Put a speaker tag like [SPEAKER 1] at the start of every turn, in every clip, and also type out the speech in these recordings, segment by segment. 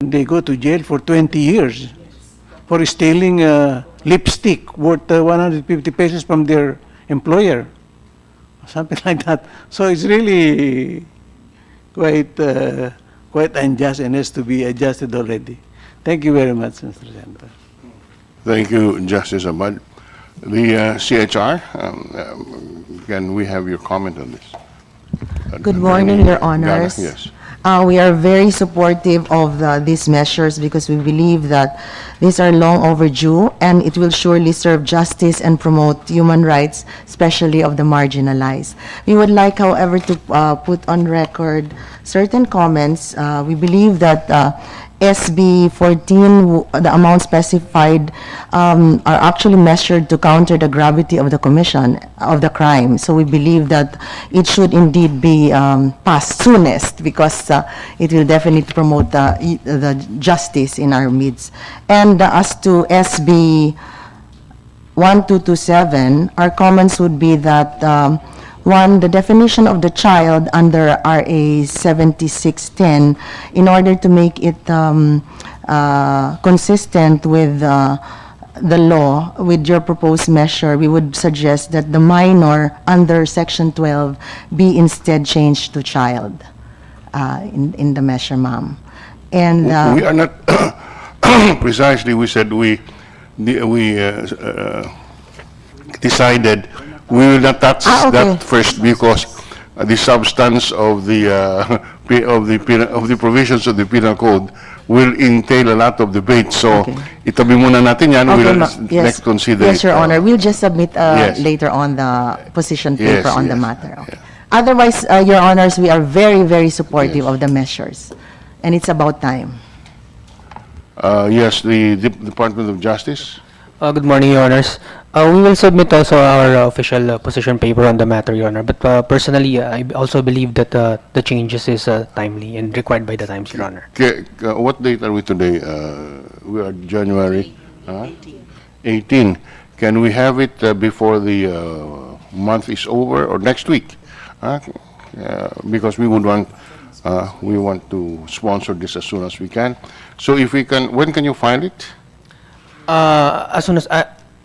[SPEAKER 1] and they go to jail for 20 years for stealing lipstick worth 150 pesos from their employer, something like that. So it's really quite unjust and has to be adjusted already. Thank you very much, Mr. Senator.
[SPEAKER 2] Thank you, Justice Ahmad. The CHR, can we have your comment on this?
[SPEAKER 3] Good morning, Your Honors.
[SPEAKER 2] Gala, yes.
[SPEAKER 3] We are very supportive of these measures because we believe that these are long overdue and it will surely serve justice and promote human rights, especially of the marginalized. We would like, however, to put on record certain comments. We believe that SB 14, the amount specified, are actually measured to counter the gravity of the commission of the crime. So we believe that it should indeed be passed soonest because it will definitely promote the justice in our midst. And as to SB 1227, our comments would be that one, the definition of the child under RA 7610, in order to make it consistent with the law, with your proposed measure, we would suggest that the minor under Section 12 be instead changed to child in the measure, ma'am. And
[SPEAKER 2] We are not, precisely, we said we decided we will not touch
[SPEAKER 3] okay.
[SPEAKER 2] that first because the substance of the provisions of the penal code will entail a lot of debate. So
[SPEAKER 3] Okay.
[SPEAKER 2] itabi muna natin yan.
[SPEAKER 3] Okay,
[SPEAKER 2] We'll
[SPEAKER 3] yes.
[SPEAKER 2] next consider
[SPEAKER 3] Yes,
[SPEAKER 2] it,
[SPEAKER 3] Your Honor. We'll just submit
[SPEAKER 2] yes.
[SPEAKER 3] later on the position
[SPEAKER 2] Yes,
[SPEAKER 3] paper on the
[SPEAKER 2] yes,
[SPEAKER 3] matter. Okay.
[SPEAKER 2] yeah.
[SPEAKER 3] Otherwise, Your Honors, we are very, very supportive
[SPEAKER 2] Yes.
[SPEAKER 3] of the measures, and it's about time.
[SPEAKER 2] Yes, the Department of Justice.
[SPEAKER 4] Good morning, Your Honors. We will submit also our official position paper on the matter, Your Honor. But personally, I also believe that the changes is timely and required by the times, Your Honor.
[SPEAKER 2] What date are we today? We are January 18. Can we have it before the month is over or next week? Because we want to sponsor this as soon as we can. So if we can, when can you file it?
[SPEAKER 4] As soon as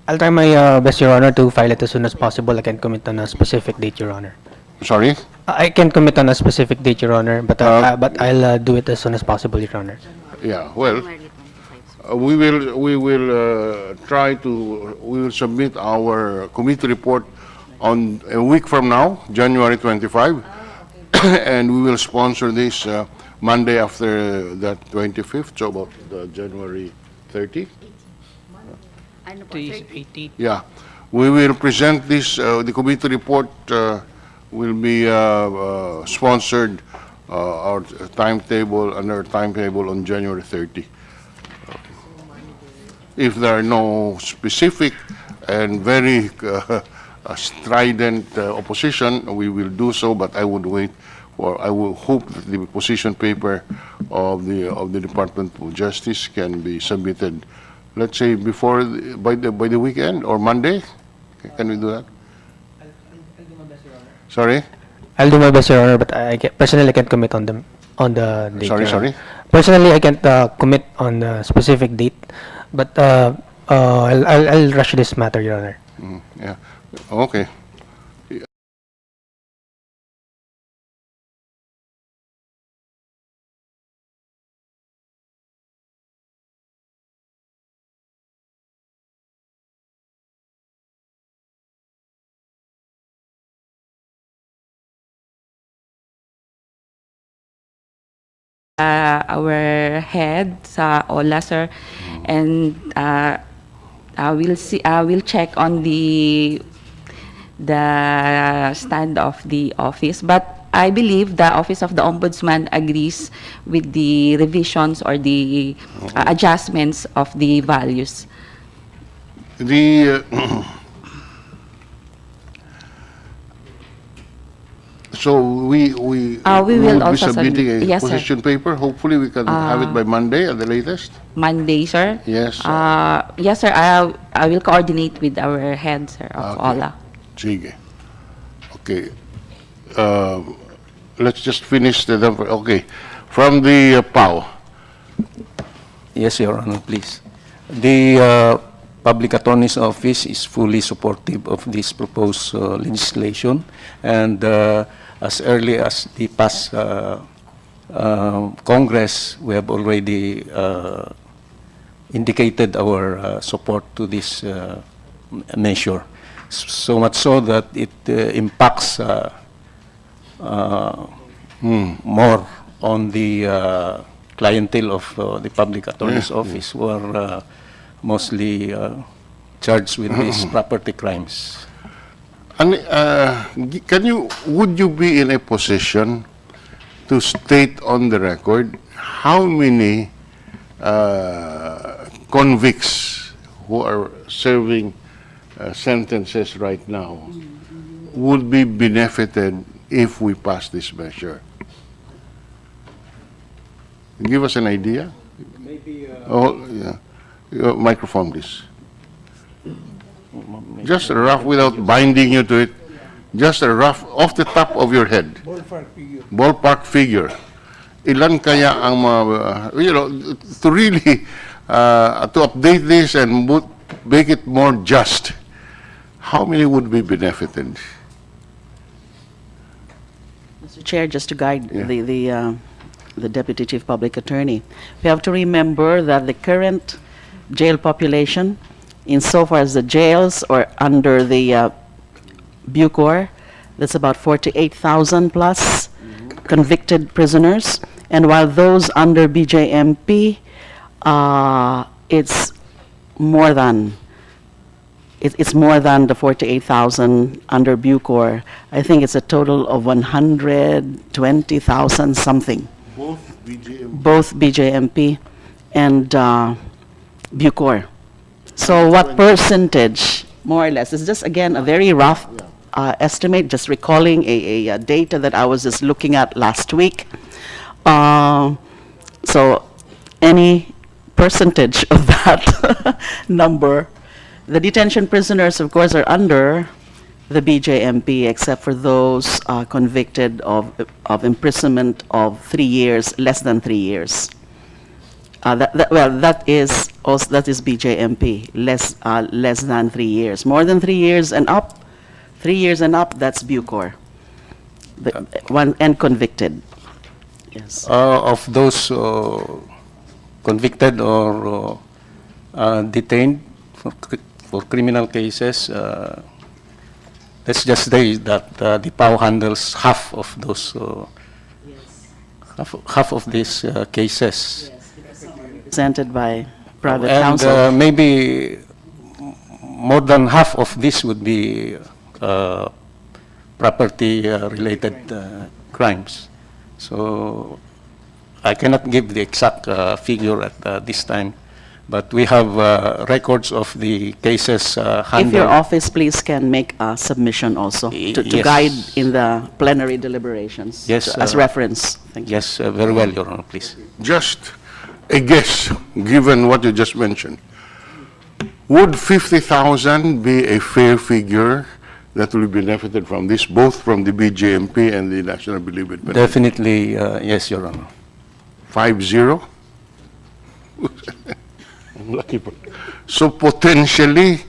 [SPEAKER 4] I'll try my best, Your Honor, to file it as soon as possible. I can commit on a specific date, Your Honor.
[SPEAKER 2] Sorry?
[SPEAKER 4] I can commit on a specific date, Your Honor, but I'll do it as soon as possible, Your Honor.
[SPEAKER 2] Yeah, well, we will submit our committee report on a week from now, January 25, and we will sponsor this Monday after that 25th, so about January 30. Yeah, we will present this, the committee report will be sponsored, our timetable, under timetable on January 30. If there are no specific and very strident opposition, we will do so, but I would wait, or I will hope that the position paper of the Department of Justice can be submitted, let's say by the weekend or Monday. Can we do that?
[SPEAKER 4] I'll do my best, Your Honor.
[SPEAKER 2] Sorry?
[SPEAKER 4] I'll do my best, Your Honor, but personally I can't commit on the date.
[SPEAKER 2] Sorry,
[SPEAKER 4] Your Honor.
[SPEAKER 2] sorry?
[SPEAKER 4] Personally, I can't commit on a specific date, but I'll rush this matter, Your Honor.
[SPEAKER 2] Yeah. Okay.
[SPEAKER 5] Our head sa OLA, sir, and we'll check on the stand of the office, but I believe the Office of the Ombudsman agrees with the revisions or the adjustments of the values.
[SPEAKER 2] The so we
[SPEAKER 5] will
[SPEAKER 2] be
[SPEAKER 5] also
[SPEAKER 2] submitting a
[SPEAKER 5] yes, sir.
[SPEAKER 2] position paper. Hopefully, we can have it by Monday at the latest.
[SPEAKER 5] Monday, sir?
[SPEAKER 2] Yes.
[SPEAKER 5] Yes, sir. I will coordinate with our head, sir, of
[SPEAKER 2] Okay.
[SPEAKER 5] OLA.
[SPEAKER 2] Sige. Okay. Let's just finish the number. Okay. From the PAO,
[SPEAKER 6] Yes, Your Honor, please. The Public Attorney's Office is fully supportive of this proposed legislation, and as early as the past Congress, we have already indicated our support to this measure. So much so that it impacts more on the clientele of the Public Attorney's Office, who are mostly charged with these property crimes.
[SPEAKER 2] And would you be in a position to state on the record how many convicts who are serving sentences right now would be benefited if we pass this measure? Give us an idea. Maybe. Microphone, please. Just a rough, without binding you to it. Just a rough, off the top of your head. Ballpark figure. Ilan kaya ang to really to update this and make it more just? How many would be benefited?
[SPEAKER 7] Mr. Chair, just to guide the Deputy Chief Public Attorney, we have to remember that the current jail population, insofar as the jails are under the Bucor, that's about 48,000 plus convicted prisoners, and while those under BJMP, it's more than the 48,000 under Bucor. I think it's a total of 120,000 something. Both BJMP and Bucor. So what percentage, more or less, it's just again a very rough estimate, just recalling a data that I was just looking at last week. So any percentage of that number, the detention prisoners, of course, are under the BJMP, except for those convicted of imprisonment of 3 years, less than 3 years. That is BJMP, less than 3 years. More than 3 years and up, 3 years and up, that's Bucor. One and convicted. Yes.
[SPEAKER 6] Of those convicted or detained for criminal cases, let's just say that the PAO handles half of those, half of these cases.
[SPEAKER 7] Presented by private
[SPEAKER 6] And
[SPEAKER 7] counsel.
[SPEAKER 6] maybe more than half of this would be property-related crimes. So I cannot give the exact figure at this time, but we have records of the cases handled.
[SPEAKER 7] If your office, please, can make a submission also to
[SPEAKER 6] Yes.
[SPEAKER 7] guide in the plenary deliberations.
[SPEAKER 6] Yes,
[SPEAKER 7] As reference. Thank you.
[SPEAKER 6] Yes, very well, Your Honor, please.
[SPEAKER 2] Just a guess, given what you just mentioned. Would 50,000 be a fair figure that will be benefited from this, both from the BJMP and the National Believe It Benefit?
[SPEAKER 6] Definitely, yes, Your Honor.
[SPEAKER 2] 50? I'm lucky. So potentially,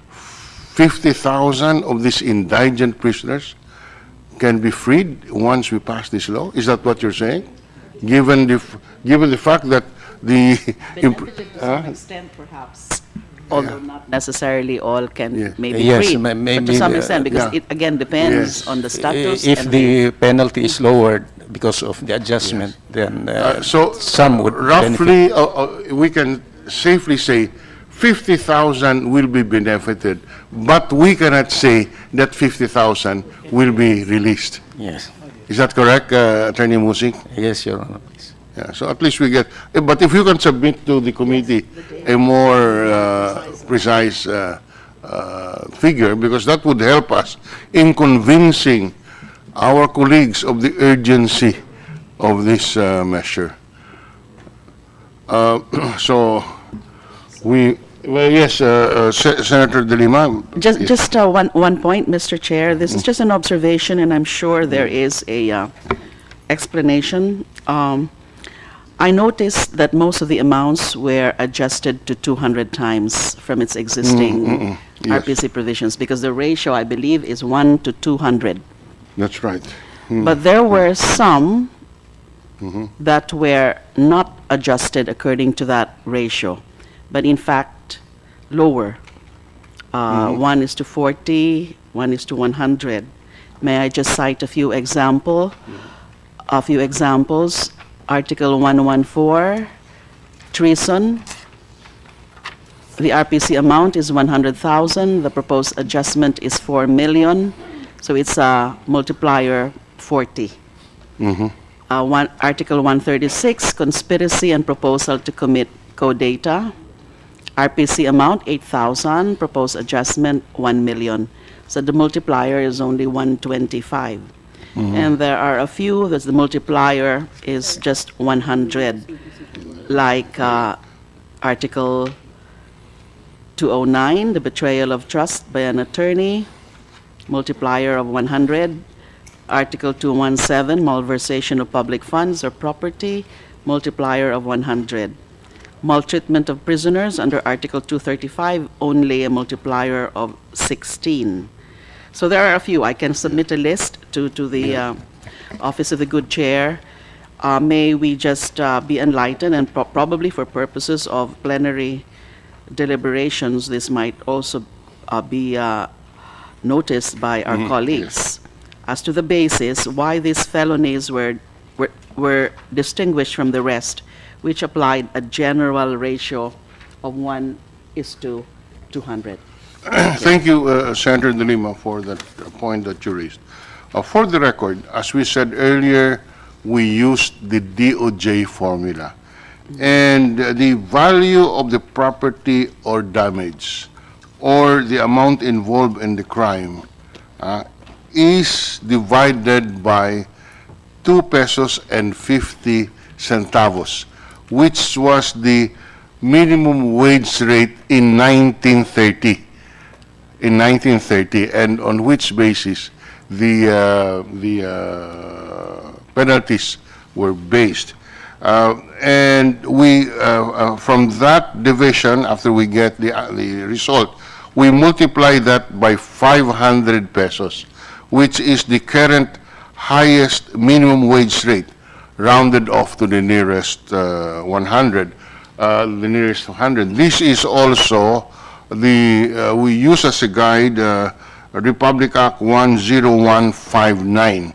[SPEAKER 2] 50,000 of these indigent prisoners can be freed once we pass this law? Is that what you're saying? Given the fact that the
[SPEAKER 7] Benefited to some extent, perhaps. Although not necessarily all can
[SPEAKER 2] Yeah.
[SPEAKER 7] maybe
[SPEAKER 6] Yes,
[SPEAKER 7] free,
[SPEAKER 6] ma-
[SPEAKER 7] but to
[SPEAKER 6] maybe,
[SPEAKER 7] some extent, because
[SPEAKER 2] yeah.
[SPEAKER 7] it again depends
[SPEAKER 2] Yes.
[SPEAKER 7] on the status.
[SPEAKER 6] If
[SPEAKER 7] and
[SPEAKER 6] the penalty is lowered because of the adjustment, then
[SPEAKER 2] so
[SPEAKER 6] some would benefit.
[SPEAKER 2] roughly, we can safely say 50,000 will be benefited, but we cannot say that 50,000 will be released.
[SPEAKER 6] Yes,
[SPEAKER 2] Is that correct, Attorney Musik?
[SPEAKER 6] yes, Your Honor, please.
[SPEAKER 2] Yeah, so at least we get, but if you can submit to the committee a more precise figure, because that would help us in convincing our colleagues of the urgency of this measure. So well, yes, Senator De Lima.
[SPEAKER 7] Just one point, Mr. Chair. This is just an observation, and I'm sure there is a explanation. I noticed that most of the amounts were adjusted to 200 times from its existing
[SPEAKER 2] Yes.
[SPEAKER 7] RPC provisions, because the ratio, I believe, is 1 to 200.
[SPEAKER 2] That's right.
[SPEAKER 7] But there were some that were not adjusted according to that ratio, but in fact lower. 1 is to 40, 1 is to 100. May I just cite a few examples? Article 114, treason. The RPC amount is 100,000. The proposed adjustment is 4 million. So it's a multiplier 40. Article 136, conspiracy and proposal to commit co-data. RPC amount 8,000. Proposed adjustment 1 million. So the multiplier is only 125. And there are a few that the multiplier is just 100, like Article 209, the betrayal of trust by an attorney, multiplier of 100. Article 217, malversation of public funds or property, multiplier of 100. Maltreatment of prisoners under Article 235, only a multiplier of 16. So there are a few. I can submit a list to the Office of the Good Chair. May we just be enlightened, and probably for purposes of plenary deliberations, this might also be noticed by our colleagues as to the basis why these felonies were distinguished from the rest, which applied a general ratio of 1:200.
[SPEAKER 2] Thank you, Senator De Lima, for that point that you raised. For the record, as we said earlier, we used the DOJ formula. And the value of the property or damage or the amount involved in the crime is divided by 2 pesos and 50 centavos, which was the minimum wage rate in 1930. And on which basis the penalties were based. And we, from that division, after we get the result, we multiply that by 500 pesos, which is the current highest minimum wage rate, rounded off to the nearest 100. This is also we use as a guide Republic Act 10159.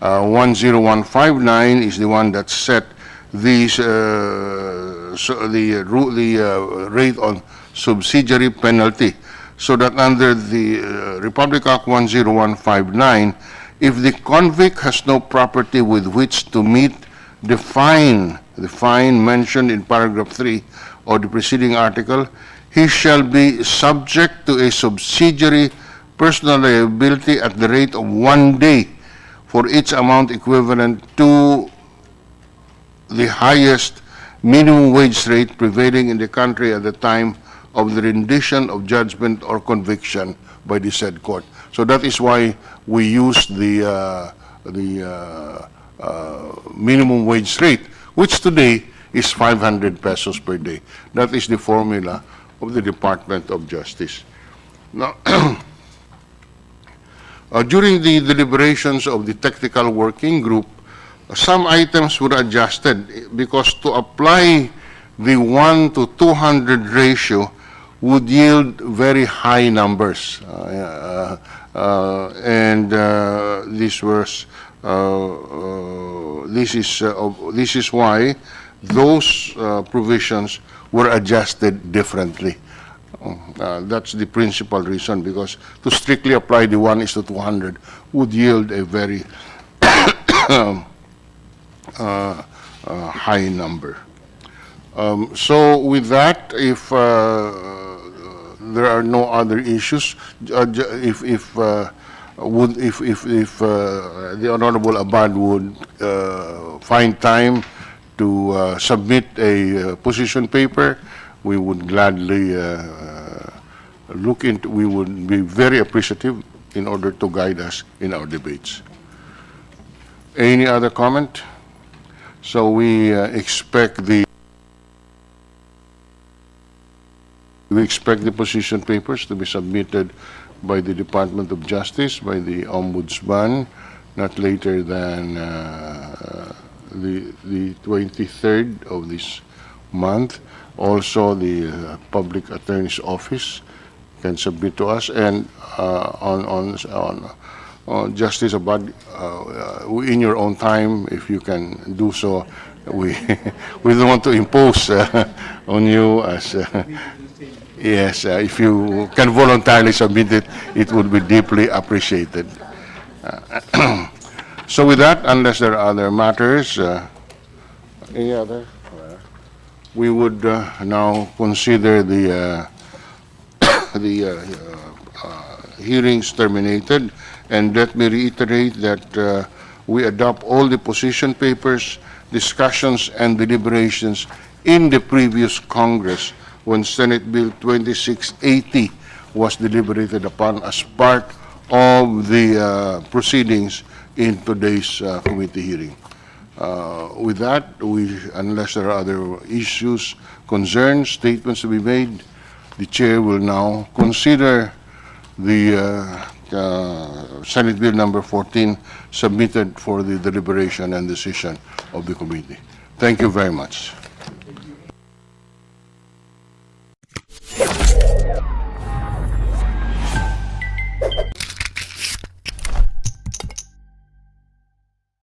[SPEAKER 2] 10159 is the one that set these the rate on subsidiary penalty, so that under the Republic Act 10159, if the convict has no property with which to meet the fine mentioned in paragraph 3 of the preceding article, he shall be subject to a subsidiary personal liability at the rate of 1 day for each amount equivalent to the highest minimum wage rate prevailing in the country at the time of the rendition of judgment or conviction by the said court. So that is why we use the minimum wage rate, which today is 500 pesos per day. That is the formula of the Department of Justice. Now, during the deliberations of the technical working group, some items were adjusted because to apply the 1 to 200 ratio would yield very high numbers. This is why those provisions were adjusted differently. That's the principal reason, because to strictly apply the 1 is to 200 would yield a very high number. So with that, if there are no other issues, if the Honorable Abad would find time to submit a position paper, we would gladly look into. We would be very appreciative in order to guide us in our debates. Any other comment? So we expect the position papers to be submitted by the Department of Justice, by the Ombudsman, not later than the 23rd of this month. Also, the Public Attorney's Office can submit to us, and on Justice Abad, in your own time, if you can do so. We we don't want to impose on you as yes, if you can voluntarily submit it, it would be deeply appreciated. So with that, unless there are other matters, any other? We would now consider the hearings terminated, and let me reiterate that we adopt all the position papers, discussions, and deliberations in the previous Congress when Senate Bill 2680 was deliberated upon as part of the proceedings in today's committee hearing. With that, unless there are other issues, concerns, statements to be made, the chair will now consider the Senate Bill number 14 submitted for the deliberation and decision of the committee. Thank you very much.